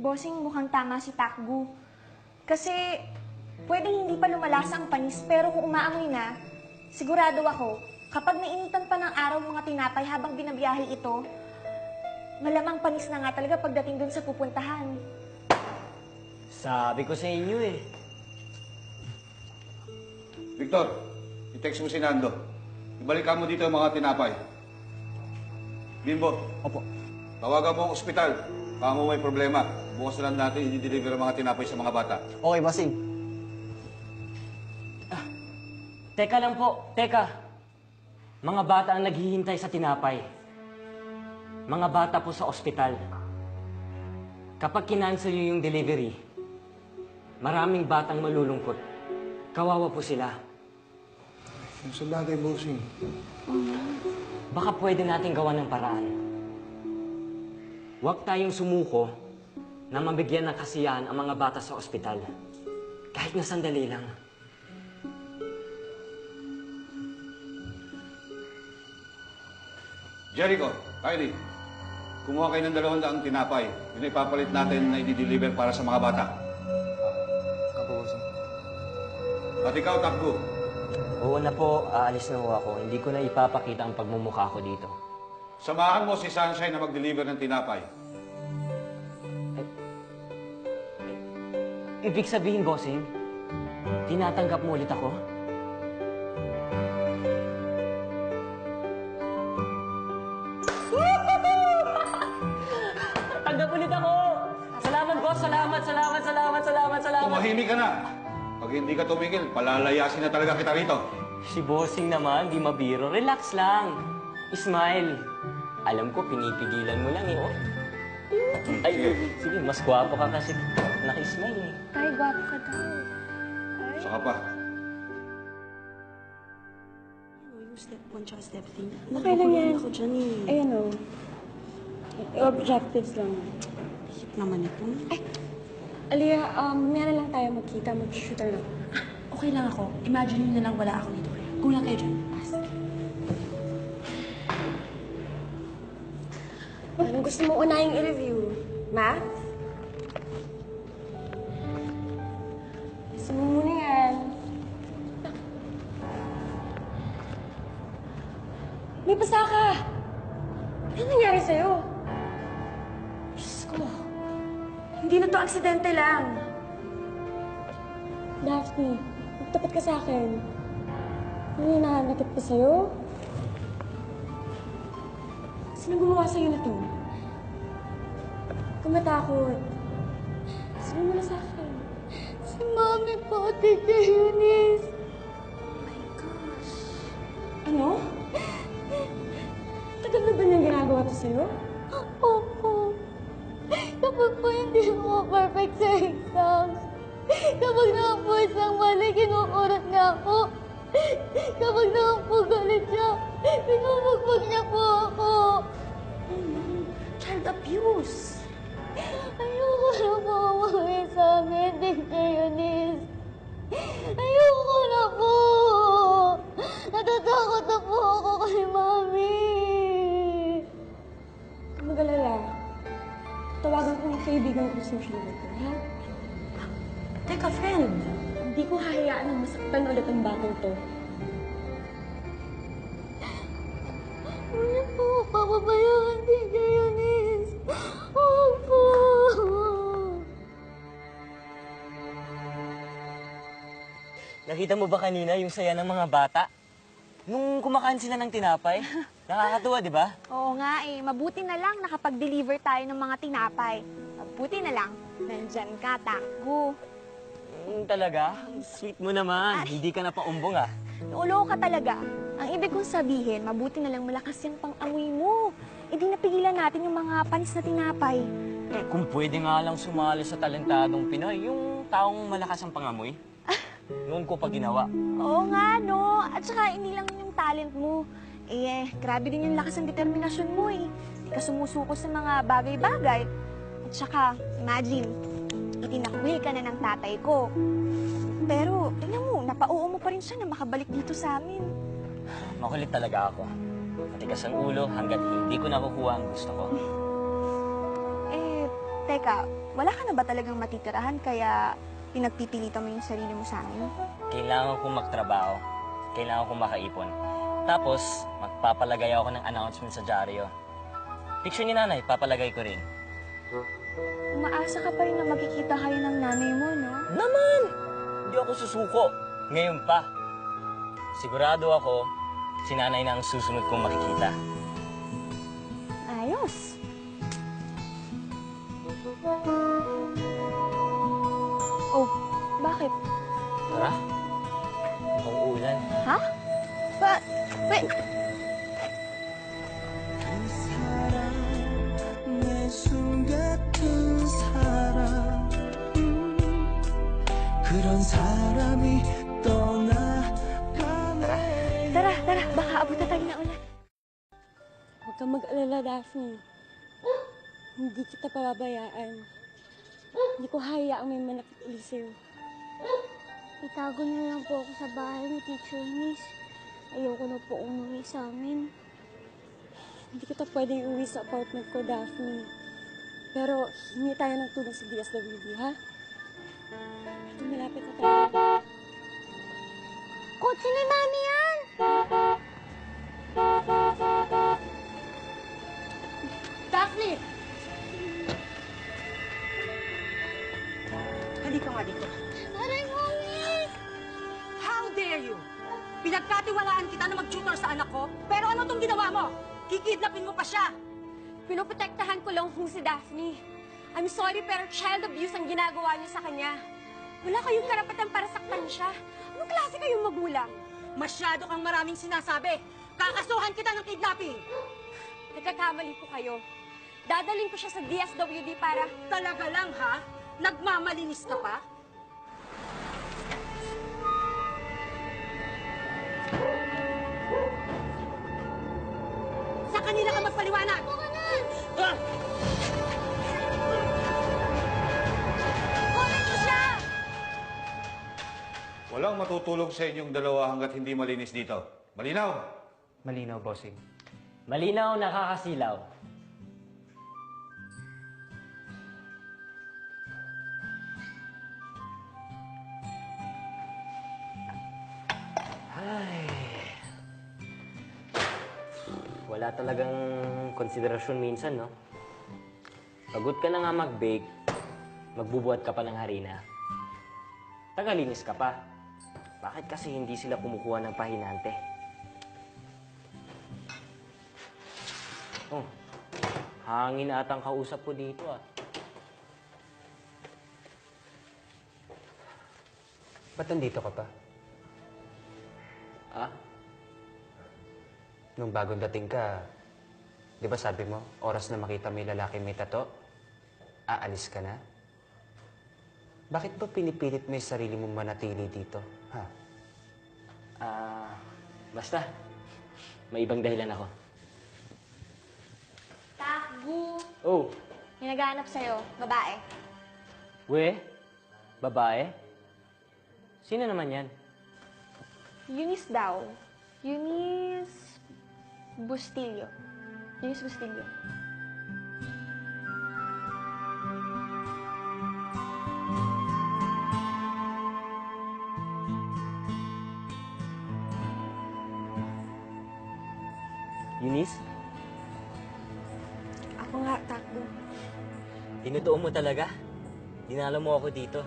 Bossing, mukhang tama si Takgu. Kasi, pwedeng hindi pa lumalasa ang panis, pero kung umaamoy na, sigurado ako, kapag nainitan pa ng araw mga tinapay habang binabiyahe ito, malamang panis na nga talaga pagdating dun sa pupuntahan. Sabi ko sa inyo eh. Victor, i-text mo si Nando. Ibalikan mo dito ang mga tinapay. Bimbo. Opo. Tawagan mo ang ospital. Baka mo may problema. Bukas na lang natin i-deliver ang mga tinapay sa mga bata. Okay, bossing. Teka lang po, teka. Mga bata ang naghihintay sa tinapay. Mga bata po sa ospital. Kapag kinansel nyo yung delivery, maraming batang malulungkot. Kawawa po sila. Yung sa bagay, bossing. Baka pwede natin gawa ng paraan. Huwag tayong sumuko na mabigyan ng kasiyahan ang mga bata sa ospital. Kahit na sandali lang. Jericho, Kylie, kumuha kayo ng 200 tinapay. Yun ay papalit natin na i-deliver para sa mga bata. Opo, bossing. At ikaw, Takbo. Oo na po, aalis na po ako. Hindi ko na ipapakita ang pagmumukha ko dito. Samahan mo si Sunshine na mag-deliver ng tinapay. Ibig sabihin, bossing, tinatanggap mo ulit ako? Tanggap ulit ako! Salamat, boss! Salamat! Tumahimik ka na. Pag hindi ka tumigil, palalayasin na talaga kita rito. Si bossing naman, di mabiro. Relax lang. Smile. Alam ko, pinipigilan mo lang eh, oh. Ay, sige, mas gwapo ka kasi naki-smile eh. Tay, gwapo ka daw. Saka pa. Yung step 1 tsaka step 3. Okay lang yan. Ako dyan eh. Ayan o. Objectives lang. Hip naman ito. Aliyah, mamaya na lang tayo magkita, mag-shooter lang. Okay lang ako. Imagine nyo na lang wala ako dito. Go lang kayo dyan. Anong gusto mo unahing i-review? Math? Gusto mo muna yan. May basa ka! Ano nangyari sa'yo? Diyos ko. Hindi na to aksidente lang. Daphne, magtapat ka sa akin. Ano yung nakanagat pa sa'yo? Sino gumawa sa'yo na to? Huwag kang matakot. Sabi mo na sa akin. Si Mami po, Tita Eunice. Oh my gosh. Ano? Tagal na ba niyang ginagawa to sa'yo? Opo. Kapag po hindi ako perfect sa exams, kapag naman po isang mali, kinukurot niya ako. Kapag naman po galit siya, pinubugbog niya po ako. Child abuse. Ayoko na po umuwi sa amin, Tita Eunice. Ayoko na po. Natatakot na po ako kay Mami. Huwag mag-alala. Tawagan ko yung kaibigan ko sa social worker, ha? Teka, friend. Hindi ko hahayaan na masaktan ulit ang batang to. Huwag po papabayaan, Tita Eunice. Huwag po. Nakita mo ba kanina yung saya ng mga bata? Nung kumakain sila ng tinapay? Nakakatuwa, di ba? Oo nga eh. Mabuti na lang nakapag-deliver tayo ng mga tinapay. Mabuti na lang. Nandyan ka, Takgu. Talaga? Sweet mo naman. Hindi ka na paumbong ah. Naulo ka talaga. Ang ibig kong sabihin, mabuti na lang malakas yung pang-amoy mo. E di napigilan natin yung mga panis na tinapay. Eh, kung pwede nga lang sumali sa talentadong Pinoy, yung taong malakas ang pangamoy. Noon ko pa ginawa. Oo nga, no? At saka, hindi lang yun yung talent mo. Grabe din yung lakas ng determinasyon mo eh. Hindi ka sumusuko sa mga bagay-bagay. At saka, imagine, itinakwil ka na ng tatay ko. Pero, tingnan mo, napauo mo pa rin siya na makabalik dito sa amin. Makulit talaga ako. Matigas ang ulo hanggat hindi ko nakukuha ang gusto ko. Teka, wala ka na ba talagang matitirahan kaya pinagpipilitan mo yung sarili mo sa amin? Kailangan kong magtrabaho. Kailangan kong makaipon. Tapos, magpapalagay ako ng announcement sa dyaryo. Picture ni nanay, papalagay ko rin. Umaasa ka pa rin na makikita kayo ng nanay mo, no? Naman! Hindi ako susuko. Ngayon pa. Sigurado ako, si nanay na ang susunod kong makikita. Ayos. Oh, bakit? Tara. Mukhang ulan. Ha? Wait. 내 숨같은 사람 그런 사람이 떠나가네 Tara, baka abot na tayo na ulan. Huwag kang mag-alala, Daphne. Hindi kita pababayaan. Hindi ko hayaang may manakit ulit sa'yo. Itago niyo lang po ako sa bahay ni Teacher Miss. Ayoko na po umuwi sa amin. Hindi kita pwedeng uwi sa apartment ko, Daphne. Pero hingi tayo ng tulong sa DSWD, ha? Ito, malapit na tayo. Kotse ni Mami yan! Daphne! Halika nga dito. Aray, Mami! How dare you? Pinagkatiwalaan kita na mag-tutor sa anak ko, pero ano tong ginawa mo? Kikidnapin mo pa siya. Pinoprotektahan ko lang kung si Daphne. I'm sorry pero child abuse ang ginagawa niyo sa kanya. Wala kayong karapatan para saktan siya. Anong klase kayong magulang? Masyado kang maraming sinasabi. Kakasuhan kita ng kidnapping. Nagkakamali po kayo. Dadalhin ko siya sa DSWD para... Talaga lang, ha? Nagmamalinis ka pa? Sa kanila ka magpaliwanag! Ah! Kunin mo siya! Walang matutulog sa inyong dalawa hanggat hindi malinis dito. Malinaw? Malinaw, bossing. Malinaw, nakakasilaw. Ay. Wala talagang konsiderasyon minsan, no? Pagod ka na nga mag-bake, magbubuhat ka pa ng harina. Tagalinis ka pa. Bakit kasi hindi sila kumukuha ng pahinante? Oh, hangin atang kausap ko dito, ah. Ba't nandito ka pa? Ah? Nung bagong dating ka, di ba sabi mo, oras na makita mo yung lalaki may tato, aalis ka na? Bakit ba pinipilit mo yung sarili mong manatili dito? Ha? Basta. May ibang dahilan ako. Takbu! Oh, Yung naghahanap sa'yo, babae. we? Babae? Sino naman yan? Eunice daw. Eunice Bustillo. Eunice Bustillo. Eunice? Ako nga, Takbo. Tinutuon mo talaga? Dinala mo ako dito.